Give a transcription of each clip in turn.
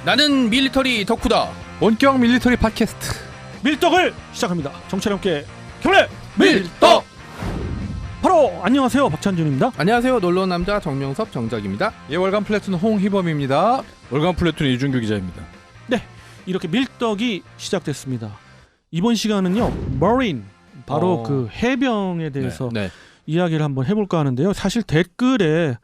나는 밀리터리 덕후다. 원격 밀리터리 팟캐스트 밀떡을 시작합니다. 정철 함께 경례 밀떡. 바로 안녕하세요, 박찬준입니다. 안녕하세요, 놀러온 남자 정명섭 정작입니다. 예, 월간 플래툰 홍희범입니다. 월간 플래툰 이준규 기자입니다. 네, 이렇게 밀떡이 시작됐습니다. 이번 시간은요, 머린, 바로 그 해병에 대해서 네. 이야기를 한번 해볼까 하는데요. 사실 댓글에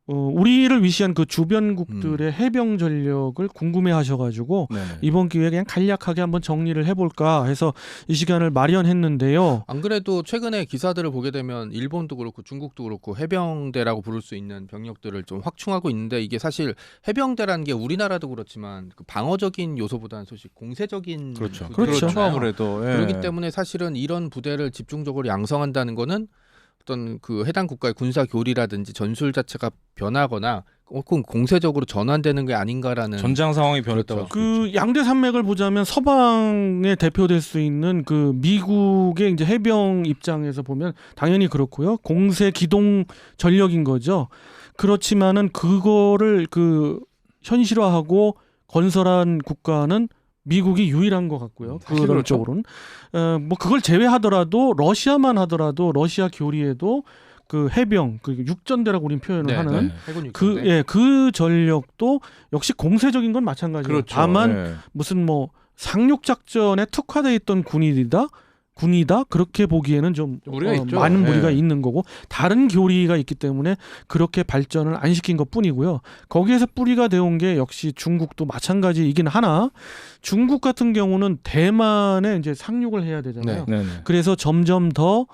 우리를 위시한 그 주변국들의 해병 전력을 궁금해하셔가지고 이번 기회에 그냥 간략하게 한번 정리를 해볼까 해서 이 시간을 마련했는데요. 안 그래도 최근에 기사들을 보게 되면 일본도 그렇고 중국도 그렇고 해병대라고 부를 수 있는 병력들을 좀 확충하고 있는데, 이게 사실 해병대라는 게 우리나라도 그렇지만 그 방어적인 요소보다는 솔직히 공세적인 그렇죠. 그렇죠. 아무래도 그렇기 때문에 사실은 이런 부대를 집중적으로 양성한다는 거는 어떤 그 해당 국가의 군사 교리라든지 전술 자체가 변하거나 혹은 공세적으로 전환되는 게 아닌가라는 전장 상황이 변했다고. 그 양대 산맥을 보자면 서방에 대표될 수 있는 그 미국의 이제 해병 입장에서 보면 당연히 그렇고요. 공세 기동 전력인 거죠. 그렇지만은 그거를 그 현실화하고 건설한 국가는 미국이 유일한 것 같고요. 그런 그렇죠. 쪽으로는 뭐 그걸 제외하더라도 러시아만 하더라도 러시아 교리에도 그 해병, 그 육전대라고 우리는 표현을 하는 해군 그 전력도 역시 공세적인 건 마찬가지예요. 그렇죠. 다만 무슨 뭐 상륙 작전에 특화돼 있던 군이다 그렇게 보기에는 좀 무리가 있죠. 많은 무리가 예. 있는 거고, 다른 교리가 있기 때문에 그렇게 발전을 안 시킨 것뿐이고요. 거기에서 뿌리가 되온 게 역시 중국도 마찬가지이긴 하나, 중국 같은 경우는 대만에 이제 상륙을 해야 되잖아요. 그래서 점점 더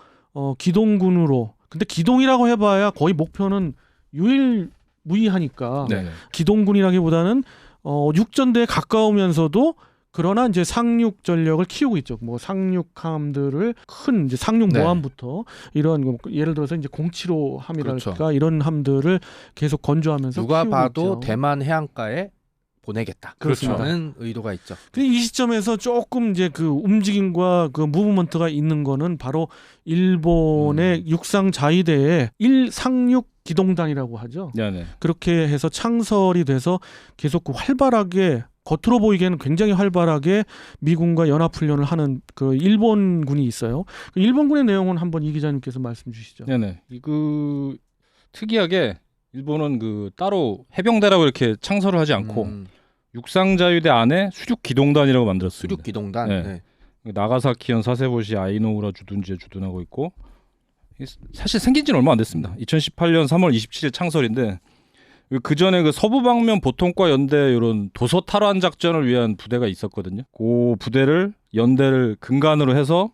기동군으로, 근데 기동이라고 해봐야 거의 목표는 유일무이하니까 기동군이라기보다는 육전대에 가까우면서도 그러나 이제 상륙 전력을 키우고 있죠. 뭐 상륙함들을 큰 이제 상륙 모함부터 이런 거, 예를 들어서 이제 075함이랄까 그렇죠. 이런 함들을 계속 건조하면서 누가 키우고 봐도 있죠. 대만 해안가에 보내겠다. 그렇습니다. 그런 의도가 있죠. 근데 이 시점에서 조금 이제 그 움직임과 그 무브먼트가 있는 거는 바로 일본의 육상 자위대의 1상륙 기동단이라고 하죠. 그렇게 해서 창설이 돼서 계속 그 활발하게, 겉으로 보이기에는 굉장히 활발하게 미군과 연합훈련을 하는 그 일본군이 있어요. 그 일본군의 내용은 한번 이 기자님께서 말씀 주시죠. 그 특이하게 일본은 그 따로 해병대라고 이렇게 창설을 하지 않고 육상자위대 안에 수륙기동단이라고 만들었습니다. 수륙기동단. 네. 나가사키현 사세보시 아이노우라 주둔지에 주둔하고 있고, 사실 생긴 지는 얼마 안 됐습니다. 2018년 3월 27일 창설인데, 그 전에 그 서부 방면 보통과 연대 이런 도서 탈환 작전을 위한 부대가 있었거든요. 그 부대를 연대를 근간으로 해서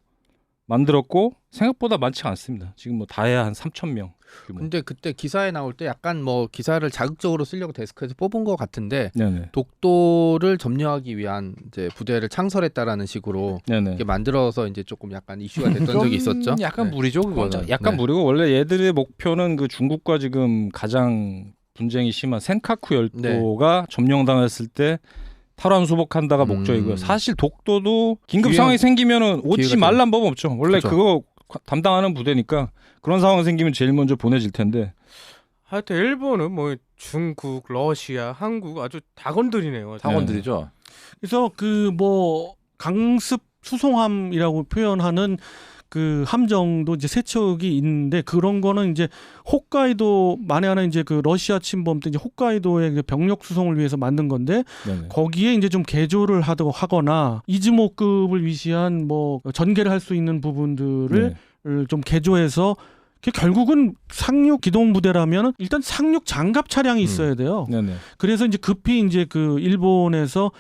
만들었고, 생각보다 많지 않습니다. 지금 뭐 다 해야 한 3,000명. 근데 그때 기사에 나올 때 약간 뭐 기사를 자극적으로 쓰려고 데스크에서 뽑은 것 같은데, 독도를 점령하기 위한 이제 부대를 창설했다라는 식으로 이렇게 만들어서 이제 조금 약간 이슈가 됐던 적이 있었죠. 약간 무리죠, 그거는. 약간 무리고, 원래 얘들의 목표는 그 중국과 지금 가장 분쟁이 심한 센카쿠 열도가 점령당했을 때 탈환 수복한다가 목적이고요. 사실 독도도 긴급 상황이 생기면은 오지 말란 법 없죠. 원래 그거 담당하는 부대니까 그런 상황 생기면 제일 먼저 보내질 텐데. 하여튼 일본은 뭐 중국, 러시아, 한국 아주 다 건드리네요. 다 건드리죠. 그래서 그 뭐 강습 수송함이라고 표현하는 그 함정도 이제 세 척이 있는데, 그런 거는 이제 홋카이도 만에 하나 이제 그 러시아 침범 때 이제 홋카이도의 병력 수송을 위해서 만든 건데, 거기에 이제 좀 개조를 하거나 이즈모급을 위시한 뭐 전개를 할 수 있는 부분들을 좀 개조해서, 결국은 상륙 기동 부대라면 일단 상륙 장갑 차량이 있어야 돼요. 그래서 이제 급히 이제 그 일본에서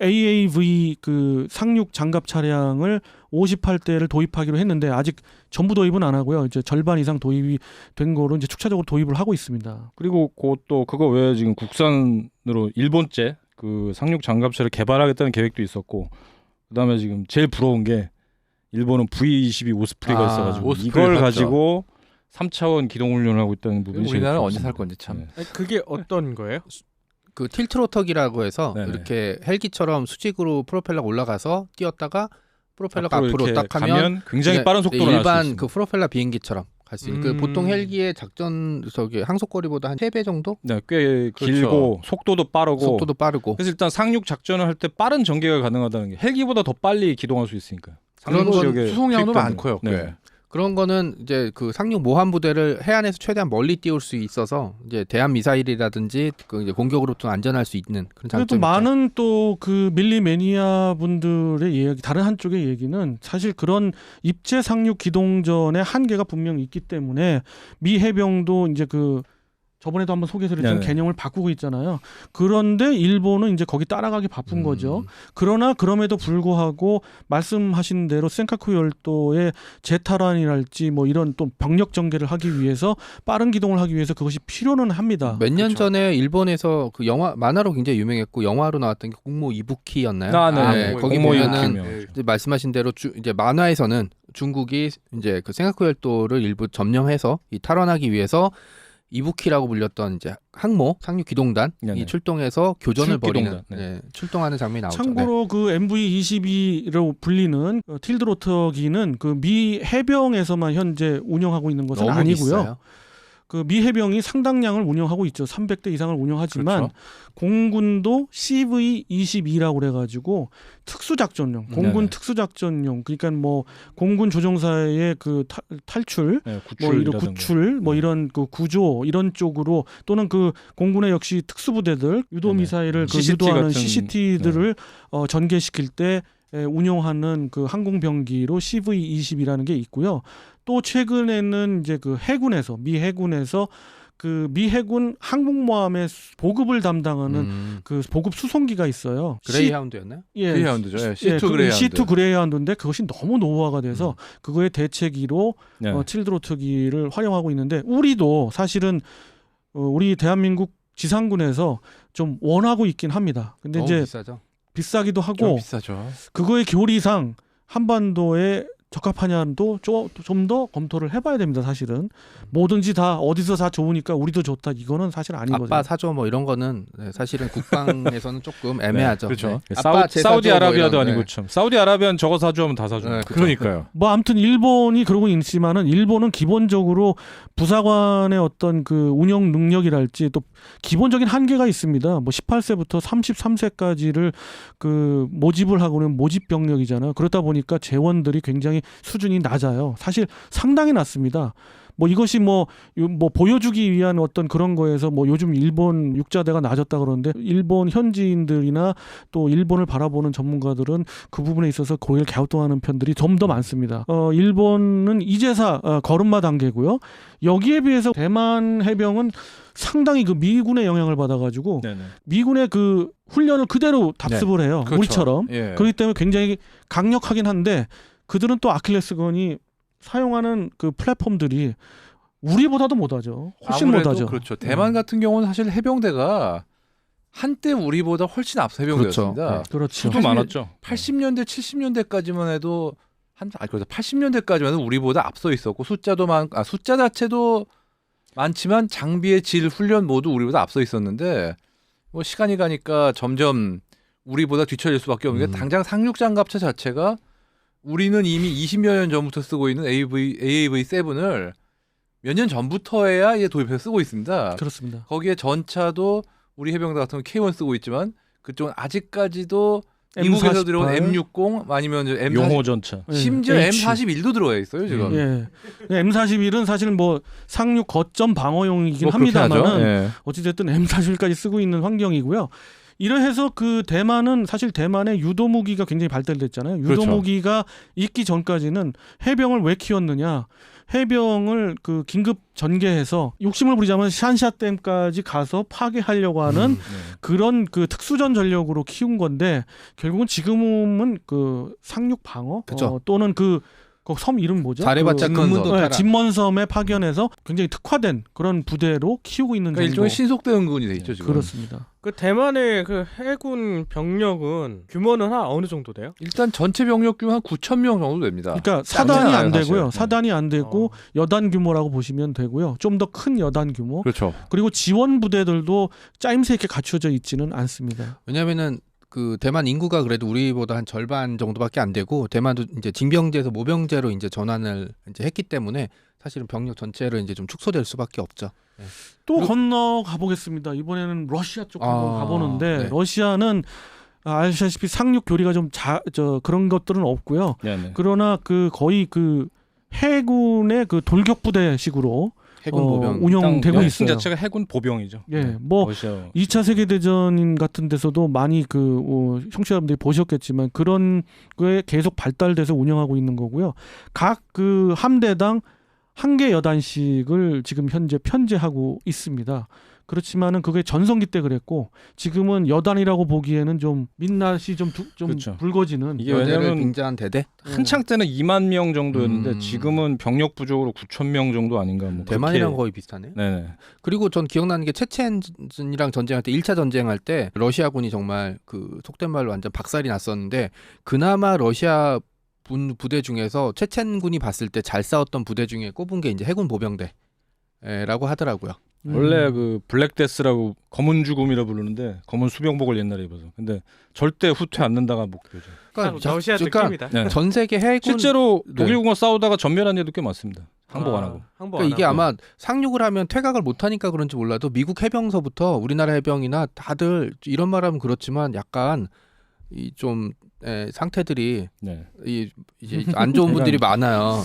AAV 그 상륙 장갑 차량을 58대를 도입하기로 했는데, 아직 전부 도입은 안 하고요. 이제 절반 이상 도입이 된 거로 이제 축차적으로 도입을 하고 있습니다. 그리고 그것도 그거 외에 지금 국산으로 일본제 그 상륙 장갑차를 개발하겠다는 계획도 있었고, 그다음에 지금 제일 부러운 게 일본은 V-22 오스프리가 있어가지고 오스프리 이걸 샀죠. 가지고 3차원 기동훈련을 하고 있다는 부분이 우리나라는 언제 살 건지 참. 그게 어떤 거예요? 그 틸트로터기라고 해서 네네. 이렇게 헬기처럼 수직으로 프로펠러가 올라가서 뛰었다가 프로펠러가 앞으로 이렇게 딱 하면 굉장히 빠른 속도로 날 수 일반 있습니다. 그 프로펠러 비행기처럼 갈 수 있는. 그 보통 헬기의 작전 항속거리보다 한 3배 정도? 네, 꽤 길고 속도도 빠르고. 그래서 일단 상륙 작전을 할 때 빠른 전개가 가능하다는 게 헬기보다 더 빨리 기동할 수 있으니까요. 그런 건 수송량도 많고요. 네. 그런 거는 이제 그 상륙 모함 부대를 해안에서 최대한 멀리 띄울 수 있어서 이제 대한 미사일이라든지 그 이제 공격으로부터 안전할 수 있는 그런 장점이 있죠. 많은 또 그 밀리 매니아 분들의 이야기, 다른 한쪽의 얘기는 사실 그런 입체 상륙 기동전의 한계가 분명히 있기 때문에 미 해병도 이제 그 저번에도 한번 소개해드렸지만 개념을 바꾸고 있잖아요. 그런데 일본은 이제 거기 따라가기 바쁜 거죠. 그러나 그럼에도 불구하고 말씀하신 대로 센카쿠 열도의 재탈환이랄지 뭐 이런 또 병력 전개를 하기 위해서 빠른 기동을 하기 위해서 그것이 필요는 합니다. 몇 년 전에 일본에서 그 영화 만화로 굉장히 유명했고 영화로 나왔던 게 공모 이부키였나요? 네. 거기 보면은 이제 말씀하신 대로 이제 만화에서는 중국이 이제 그 센카쿠 열도를 일부 점령해서 이 탈환하기 위해서 이부키라고 불렸던 이제 항모 상륙 기동단이 출동해서 교전을 벌이는 출동하는 장면이 나오죠. 참고로 그 MV-22로 불리는 틸드로터기는 그 미 해병에서만 현재 운영하고 있는 것은 아니고요. 비싸요. 그 미 해병이 상당량을 운영하고 있죠. 300대 이상을 운영하지만 그렇죠. 공군도 CV-22라고 그래가지고 특수작전용, 공군 특수작전용, 그러니까 뭐 공군 조종사의 그 탈출, 뭐 이런 구출, 뭐 이런 그 구조 이런 쪽으로 또는 그 공군의 역시 특수부대들 유도 미사일을 그 유도하는 CCT들을 전개시킬 때 운용하는 그 항공병기로 CV-20이라는 게 있고요. 또 최근에는 이제 그 해군에서 미 해군 항공모함의 보급을 담당하는 그 보급 수송기가 있어요. 그레이하운드였나요? 그레이하운드죠. C2 그레이하운드. C2 그레이하운드인데 그것이 너무 노후화가 돼서 그거의 대체기로 틸드로트기를 활용하고 있는데 우리도 사실은 우리 대한민국 지상군에서 좀 원하고 있긴 합니다. 근데 이제 비싸죠. 비싸기도 하고 좀 비싸죠. 그거의 교리상 한반도에 적합하냐도 좀 더 검토를 해봐야 됩니다. 사실은 뭐든지 다 어디서 다 좋으니까 우리도 좋다 이거는 사실 아니거든요. 아빠 사줘 뭐 이런 거는 사실은 국방에서는 조금 애매하죠. 그렇죠. 사우디아라비아도 아니고 참. 사우디아라비아는 저거 사주면 다 사줘. 그러니까요. 뭐 아무튼 일본이 그러고 있지만은 일본은 기본적으로 부사관의 어떤 그 운영 능력이랄지 또 기본적인 한계가 있습니다. 뭐 18세부터 33세까지를 그 모집을 하고는 모집 병력이잖아요. 그러다 보니까 재원들이 굉장히 수준이 낮아요. 사실 상당히 낮습니다. 뭐 이것이 뭐 보여주기 위한 어떤 그런 거에서 뭐 요즘 일본 육자대가 낮았다 그러는데 일본 현지인들이나 또 일본을 바라보는 전문가들은 그 부분에 있어서 고개를 갸우뚱하는 편들이 좀 더 많습니다. 일본은 이제사 걸음마 단계고요. 여기에 비해서 대만 해병은 상당히 그 미군의 영향을 받아가지고 미군의 그 훈련을 그대로 답습을 해요. 그렇죠. 우리처럼. 그렇기 때문에 굉장히 강력하긴 한데 그들은 또 아킬레스건이 사용하는 그 플랫폼들이 우리보다도 못하죠. 훨씬 못하죠. 그렇죠. 대만 같은 경우는 사실 해병대가 한때 우리보다 훨씬 앞서 해병대였습니다. 그렇죠. 수도 많았죠. 80년대, 70년대까지만 해도 80년대까지만 해도 우리보다 앞서 있었고 숫자 자체도 많지만 장비의 질, 훈련 모두 우리보다 앞서 있었는데 뭐 시간이 가니까 점점 우리보다 뒤처질 수밖에 없는 게 당장 상륙 장갑차 자체가 우리는 이미 20여 년 전부터 쓰고 있는 AAV7을 몇 년 전부터야 이제 도입해서 쓰고 있습니다. 그렇습니다. 거기에 전차도 우리 해병대 같은 경우 K1 쓰고 있지만 그쪽은 아직까지도 미국에서 들어온 M60 아니면 M40 용호 전차. 심지어 M41도 들어와 있어요 지금. M41은 사실 뭐 상륙 거점 방어용이긴 뭐 합니다만은 어찌됐든 M41까지 쓰고 있는 환경이고요. 이래서 그 대만은 사실 대만의 유도 무기가 굉장히 발달됐잖아요. 유도 무기가 있기 전까지는 해병을 왜 키웠느냐? 해병을 그 긴급 전개해서 욕심을 부리자면 샨샤댐까지 가서 파괴하려고 하는 그런 그 특수전 전력으로 키운 건데 결국은 지금은 그 상륙 방어 또는 그 섬 이름 뭐죠? 잘해봤자 금문도 진먼섬에 파견해서 굉장히 특화된 그런 부대로 키우고 있는 그러니까 일종의 신속대 응군이 돼 있죠 지금. 그렇습니다. 그 대만의 그 해군 병력은 규모는 한 어느 정도 돼요? 일단 전체 병력 규모 한 9,000명 정도 됩니다. 그러니까 사단이 안 되고요. 사단이 안 되고 여단 규모라고 보시면 되고요. 좀 더 큰 여단 규모. 그렇죠. 그리고 지원 부대들도 짜임새 있게 갖춰져 있지는 않습니다. 왜냐하면은 그 대만 인구가 그래도 우리보다 한 절반 정도밖에 안 되고 대만도 이제 징병제에서 모병제로 이제 전환을 이제 했기 때문에 사실은 병력 전체를 이제 좀 축소될 수밖에 없죠. 네. 또 건너가 보겠습니다. 이번에는 러시아 쪽 한번 가보는데 네. 러시아는 아시다시피 상륙 교리가 좀 그런 것들은 없고요. 네네. 그러나 그 거의 그 해군의 그 돌격 부대식으로 해군 보병 운영되고 핵심 있어요. 자체가 해군 보병이죠. 예, 뭐 러시아. 2차 세계 대전 같은 데서도 많이 청취자분들이 보셨겠지만 그런 게 계속 발달돼서 운영하고 있는 거고요. 각 그 함대당 1개 여단씩을 지금 현재 편제하고 있습니다. 그렇지만은 그게 전성기 때 그랬고 지금은 여단이라고 보기에는 좀 민낯이 좀 그렇죠. 붉어지는. 이게 여대를 왜냐면 빙자한 대대 한창 때는 2만 명 정도였는데 지금은 병력 부족으로 9천 명 정도 아닌가. 뭐 대만이랑 거의 비슷하네요. 네네. 그리고 전 기억나는 게 체첸이랑 전쟁할 때 1차 전쟁할 때 러시아군이 정말 그 속된 말로 완전 박살이 났었는데 그나마 러시아 부대 중에서 체첸군이 봤을 때 잘 싸웠던 부대 중에 꼽은 게 이제 해군 보병대라고 하더라고요. 원래 그 블랙데스라고 검은 죽음이라 부르는데 검은 수병복을 옛날에 입어서. 근데 절대 후퇴 않는다가 목표죠. 그러니까 러시아 느낌이다. 네. 전 세계 해군 실제로 독일군과 싸우다가 전멸한 애도 꽤 많습니다. 항복 안 하고. 그러니까 이게 아마 상륙을 하면 퇴각을 못 하니까 그런지 몰라도 미국 해병서부터 우리나라 해병이나 다들 이런 말하면 그렇지만 약간 이 좀 상태들이 이제 안 좋은 분들이 많아요.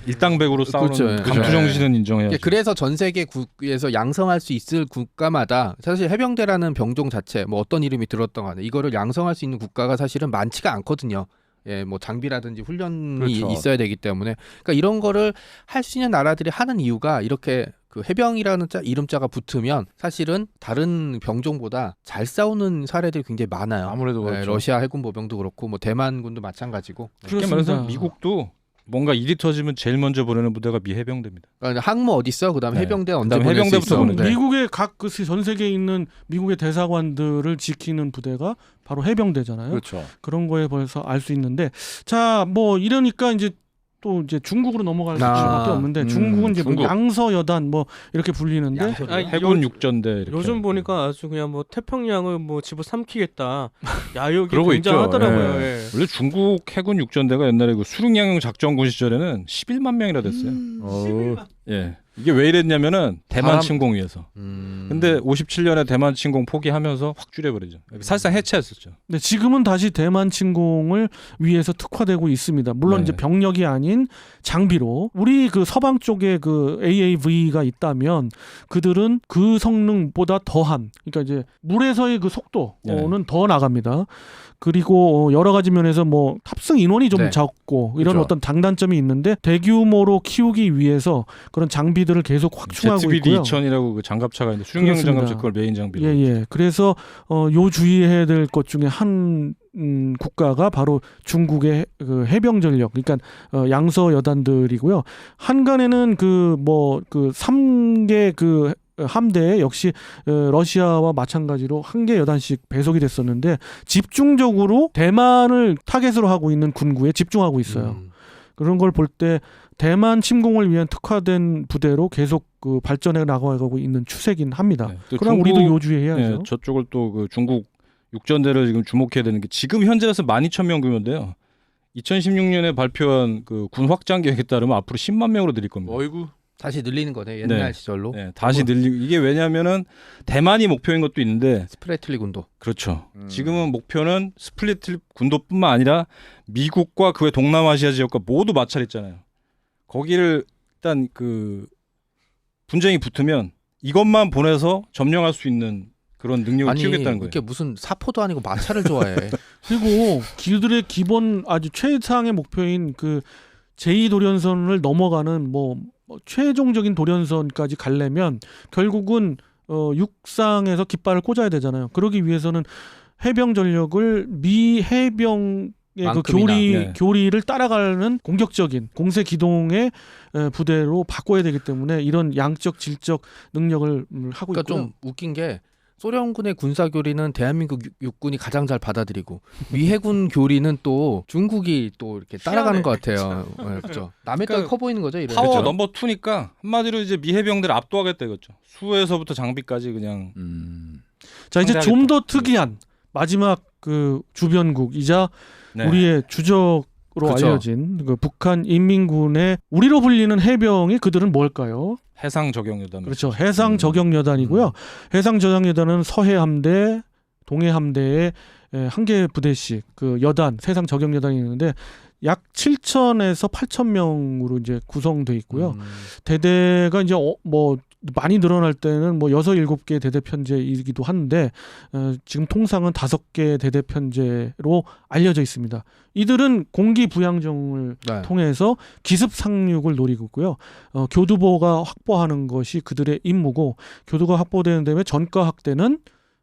일당백으로 싸우는 그렇죠. 감투 정신은 인정해야죠. 그래서 전 세계에서 양성할 수 있을 국가마다 사실 해병대라는 병종 자체 뭐 어떤 이름이 들었던 간에 이거를 양성할 수 있는 국가가 사실은 많지가 않거든요. 뭐 장비라든지 훈련이 그렇죠. 있어야 되기 때문에 그러니까 이런 거를 할 수 있는 나라들이 하는 이유가 이렇게 그 해병이라는 이름자가 붙으면 사실은 다른 병종보다 잘 싸우는 사례들이 굉장히 많아요. 아무래도 그렇죠. 러시아 해군 보병도 그렇고 뭐 대만군도 마찬가지고. 쉽게 말해서 미국도 뭔가 일이 터지면 제일 먼저 보내는 부대가 미 해병대입니다. 그러니까 항모 어디 있어? 그다음에 해병대 언제 그다음에 보낼 수 해병대부터 있어? 보내죠. 네. 미국의 각 전 세계에 있는 미국의 대사관들을 지키는 부대가 바로 해병대잖아요. 그렇죠. 그런 거에 벌써 알 수 있는데 자, 뭐 이러니까 이제 또 이제 중국으로 넘어갈 수밖에 없는데 중국은 이제 뭐 양서 여단 뭐 이렇게 불리는데 해군 육전대 이렇게. 요즘 보니까 아주 그냥 뭐 태평양을 뭐 집어삼키겠다 야욕이 그러고 굉장하더라고요. 예. 원래 중국 해군 육전대가 옛날에 그 수륙양용 작전군 시절에는 11만 명이나 됐어요. 11만. 예. 이게 왜 이랬냐면은 대만 침공 위해서. 근데 57년에 대만 침공 포기하면서 확 줄여버리죠. 사실상 해체했었죠. 네, 지금은 다시 대만 침공을 위해서 특화되고 있습니다. 물론 이제 병력이 아닌 장비로 우리 그 서방 쪽에 그 AAV가 있다면 그들은 그 성능보다 더한 그러니까 이제 물에서의 그 속도는 더 나갑니다. 그리고 여러 가지 면에서 뭐 탑승 인원이 좀 적고 이런 어떤 장단점이 있는데 대규모로 키우기 위해서 그런 장비들을 계속 확충하고 있고요. ZBD-2000이라고 그 장갑차가 있는데 수륙양 장갑차 그걸 메인 장비로. 예. 그래서 요 주의해야 될 것 중에 한 국가가 바로 중국의 그 해병 전력, 그러니까 양서 여단들이고요. 한간에는 그 3개 그 함대에 역시 러시아와 마찬가지로 1개 여단씩 배속이 됐었는데 집중적으로 대만을 타겟으로 하고 있는 군구에 집중하고 있어요. 그런 걸 볼 때 대만 침공을 위한 특화된 부대로 계속 그 발전해 나가고 있는 추세긴 합니다. 네. 그럼 우리도 요주해야죠. 네, 저쪽을 또 그 중국 육전대를 지금 주목해야 되는 게 지금 현재로서 12,000명 규모인데요. 2016년에 발표한 그 군 확장 계획에 따르면 앞으로 10만 명으로 늘릴 겁니다. 어이구. 다시 늘리는 거네 옛날 시절로. 네, 다시 늘리고 이게 왜냐면은 대만이 목표인 것도 있는데 스프레틀리 군도. 그렇죠. 지금은 목표는 스플리틀 군도뿐만 아니라 미국과 그 외 동남아시아 지역과 모두 마찰했잖아요. 거기를 일단 그 분쟁이 붙으면 이것만 보내서 점령할 수 있는 그런 능력을 키우겠다는 거예요. 이게 무슨 사포도 아니고 마찰을 좋아해. 그리고 기들의 기본 아주 최상의 목표인 그 제2도련선을 넘어가는 뭐 최종적인 도련선까지 가려면 결국은 육상에서 깃발을 꽂아야 되잖아요. 그러기 위해서는 해병 전력을 미 해병의 그 교리를 따라가는 공격적인 공세 기동의 부대로 바꿔야 되기 때문에 이런 양적 질적 능력을 하고 그러니까 있고요. 좀 웃긴 게 소련군의 군사 교리는 대한민국 육군이 가장 잘 받아들이고 미해군 교리는 또 중국이 또 이렇게 따라가는 것 같아요. 그렇죠. 남의 떡이 커 보이는 거죠. 이런. 파워 넘버 2니까 한마디로 이제 미해병들을 압도하겠다 이거죠. 수에서부터 장비까지 그냥. 자 이제 좀 더 특이한 마지막 그 주변국이자 우리의 주적 그쵸. 알려진 그 북한 인민군의 우리로 불리는 해병이 그들은 뭘까요? 해상 저격여단. 그렇죠. 해상 저격여단이고요. 해상 저격여단은 서해 함대, 동해 함대의 한 개 부대씩 그 여단, 해상 저격여단이 있는데 약 7,000에서 8,000명으로 이제 구성돼 있고요. 대대가 이제 뭐 많이 늘어날 때는 뭐 6, 7개 대대 편제이기도 한데 지금 통상은 5개 대대 편제로 알려져 있습니다. 이들은 공기 부양정을 네. 통해서 기습 상륙을 노리고 있고요. 교두보가 확보하는 것이 그들의 임무고 교두가 확보되는 다음에 전과 확대는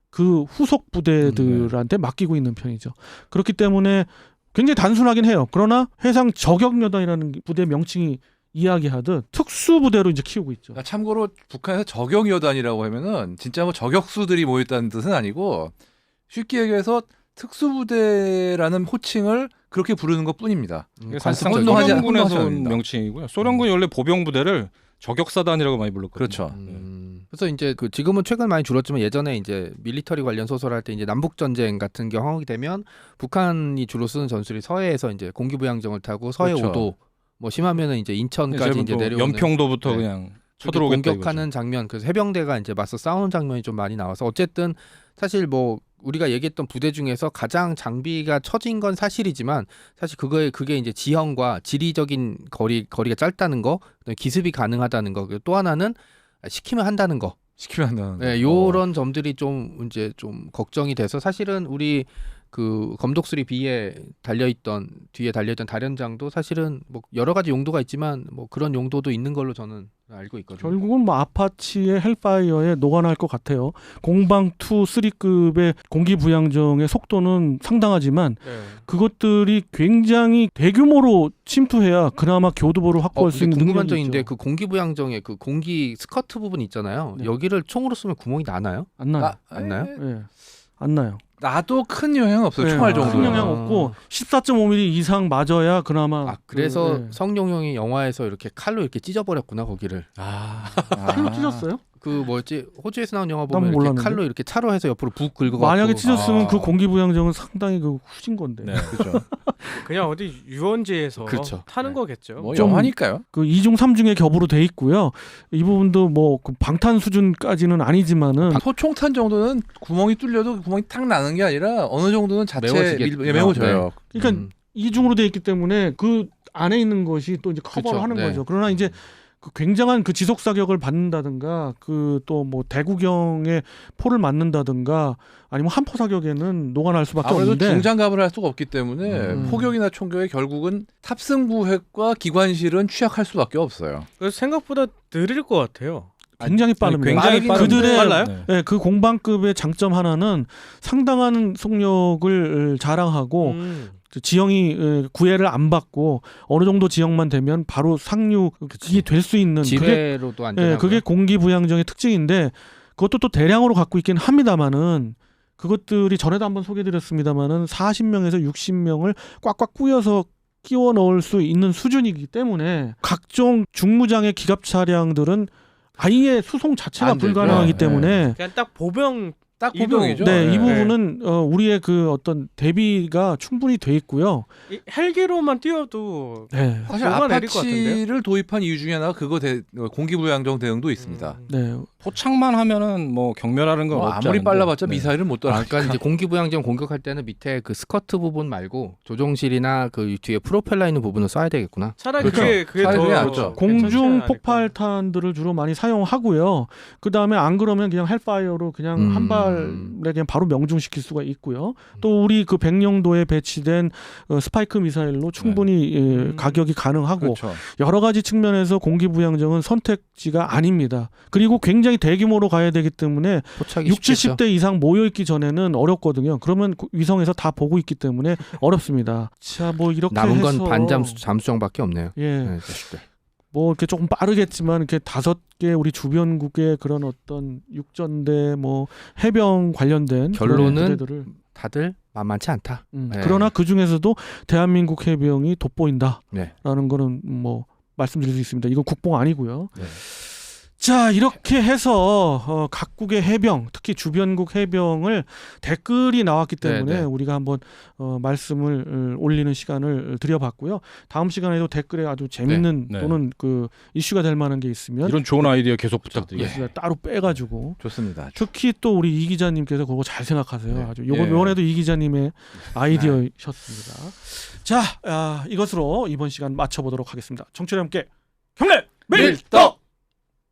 그 후속 부대들한테 맡기고 있는 편이죠. 그렇기 때문에 굉장히 단순하긴 해요. 그러나 해상 저격여단이라는 부대 명칭이 이야기하듯 특수부대로 이제 키우고 있죠. 참고로 북한에서 저격여단이라고 하면은 진짜 뭐 저격수들이 모였다는 뜻은 아니고 쉽게 얘기해서 특수부대라는 호칭을 그렇게 부르는 것뿐입니다. 사실상 혼동하지 소련군에서 온 않습니다. 명칭이고요. 소련군이 원래 보병부대를 저격사단이라고 많이 불렀거든요. 그렇죠. 그래서 이제 그 지금은 최근 많이 줄었지만 예전에 이제 밀리터리 관련 소설 할 때 이제 남북 전쟁 같은 경험이 되면 북한이 주로 쓰는 전술이 서해에서 이제 공기부양정을 타고 서해 그렇죠. 5도 뭐 심하면은 이제 인천까지 이제 내려오는 연평도부터 네. 그냥 그렇게 쳐들어오겠다 공격하는 이거죠. 장면, 그래서 해병대가 이제 맞서 싸우는 장면이 좀 많이 나와서 어쨌든 사실 뭐 우리가 얘기했던 부대 중에서 가장 장비가 처진 건 사실이지만 사실 그게 이제 지형과 지리적인 거리가 짧다는 거, 기습이 가능하다는 거, 그리고 또 하나는 시키면 한다는 거. 시키면 한다는 거. 네, 요런 점들이 좀 이제 좀 걱정이 돼서 사실은 우리 그 검독3 B에 뒤에 달려있던 다련장도 사실은 뭐 여러 가지 용도가 있지만 뭐 그런 용도도 있는 걸로 저는 알고 있거든요. 결국은 뭐 아파치의 헬파이어에 녹아날 것 같아요. 공방 2, 3급의 공기부양정의 속도는 상당하지만 네. 그것들이 굉장히 대규모로 침투해야 그나마 교두보를 확보할 수 있는 궁금한 능력이 점인데 있죠. 그 공기부양정의 그 공기 스커트 부분 있잖아요. 네. 여기를 총으로 쏘면 구멍이 나나요? 안 나요. 안 나요? 예. 안 나요. 나도 큰 영향 없어요. 네, 총알 정도. 큰 영향 없고 14.5mm 이상 맞아야 그나마 그래서 예. 성룡형이 영화에서 이렇게 칼로 이렇게 찢어버렸구나 거기를. 칼로 찢었어요? 그 뭐였지 호주에서 나온 영화 보면 난 이렇게 몰랐는데. 칼로 이렇게 차로 해서 옆으로 북 긁고 만약에 갖고. 찢었으면 그 공기부양정은 상당히 그 후진 건데. 네, 그렇죠. 그냥 어디 유원지에서 그렇죠. 타는 네. 거겠죠. 뭐 좀- 영화니까요. 그 2중 3중의 겹으로 돼 있고요. 이 부분도 뭐 그 방탄 수준까지는 아니지만은 소총탄 정도는 구멍이 뚫려도 구멍이 탁 나는 게 아니라 어느 정도는 자체 메워지겠- 메워져요. 그러니까 이중으로 돼 있기 때문에 그 안에 있는 것이 또 이제 커버를 그쵸, 하는 네. 거죠. 그러나 이제 그 굉장한 그 지속 사격을 받는다든가 그 또 뭐 대구경의 포를 맞는다든가 아니면 한포 사격에는 녹아날 수밖에 아무래도 없는데 중장갑을 할 수가 없기 때문에 포격이나 총격에 결국은 탑승부획과 기관실은 취약할 수밖에 없어요. 그래서 생각보다 느릴 것 같아요. 굉장히 빠릅니다. 굉장히 빠른데. 그들의 빨라요? 네. 네, 그 공방급의 장점 하나는 상당한 속력을 자랑하고 지형이 구애를 안 받고 어느 정도 지형만 되면 바로 상륙이 될 수 있는 그게 지뢰로도 안전하고요. 그게 공기부양정의 특징인데 그것도 또 대량으로 갖고 있긴 합니다만은 그것들이 전에도 한번 소개드렸습니다만은 40명에서 60명을 꽉꽉 꾸여서 끼워 넣을 수 있는 수준이기 때문에 각종 중무장의 기갑 차량들은 아예 수송 자체가 안 되죠. 불가능하기 네. 때문에 그냥 딱 보병 딱 이동. 보병이죠. 네, 이 부분은 우리의 그 어떤 대비가 충분히 돼 있고요. 헬기로만 뛰어도 네. 사실 녹아내릴 것 아파치를 도입한 이유 중에 하나가 그거 공기부양정 대응도 있습니다. 네. 포착만 하면은 뭐 경멸하는 건 없지 아무리 않은데. 빨라봤자 네. 미사일은 못 따라. 그러니까 이제 공기부양정 공격할 때는 밑에 그 스커트 부분 말고 조종실이나 그 뒤에 프로펠러 있는 부분을 쏴야 되겠구나. 차라리 그렇죠. 그게 차라리 더 그게 낫죠. 공중 폭발탄들을 주로 많이 사용하고요. 그 다음에 안 그러면 그냥 헬파이어로 그냥 한 발에 그냥 바로 명중시킬 수가 있고요. 또 우리 그 백령도에 배치된 스파이크 미사일로 충분히 가격이 가능하고 그렇죠. 여러 가지 측면에서 공기부양정은 선택지가 아닙니다. 그리고 굉장히 대규모로 가야 되기 때문에 포착이 60, 쉽겠죠. 70대 이상 모여있기 전에는 어렵거든요. 그러면 위성에서 다 보고 있기 때문에 어렵습니다. 자, 뭐 이렇게 남은 해서 건 잠수정밖에 없네요. 예. 네, 자식들. 뭐 이렇게 조금 빠르겠지만 이렇게 5개 우리 주변국의 그런 어떤 육전대 뭐 해병 관련된 그런 결론은 부대들을 다들 만만치 않다. 네. 그러나 그 중에서도 대한민국 해병이 돋보인다라는 네. 거는 뭐 말씀드릴 수 있습니다. 이건 국뽕 아니고요. 네. 자, 이렇게 해서 각국의 해병, 특히 주변국 해병을 댓글이 나왔기 때문에 네네. 우리가 한번 말씀을 올리는 시간을 드려봤고요. 다음 시간에도 댓글에 아주 재밌는 네. 또는 그 이슈가 될 만한 게 있으면 이런 좋은 아이디어 계속 부탁드리겠습니다. 따로 빼가지고 좋습니다. 특히 또 우리 이 기자님께서 그거 잘 생각하세요. 네. 아주 예. 이번에도 이 기자님의 아이디어셨습니다. 자, 이것으로 이번 시간 마쳐보도록 하겠습니다. 청취자 함께 경례 밀떡.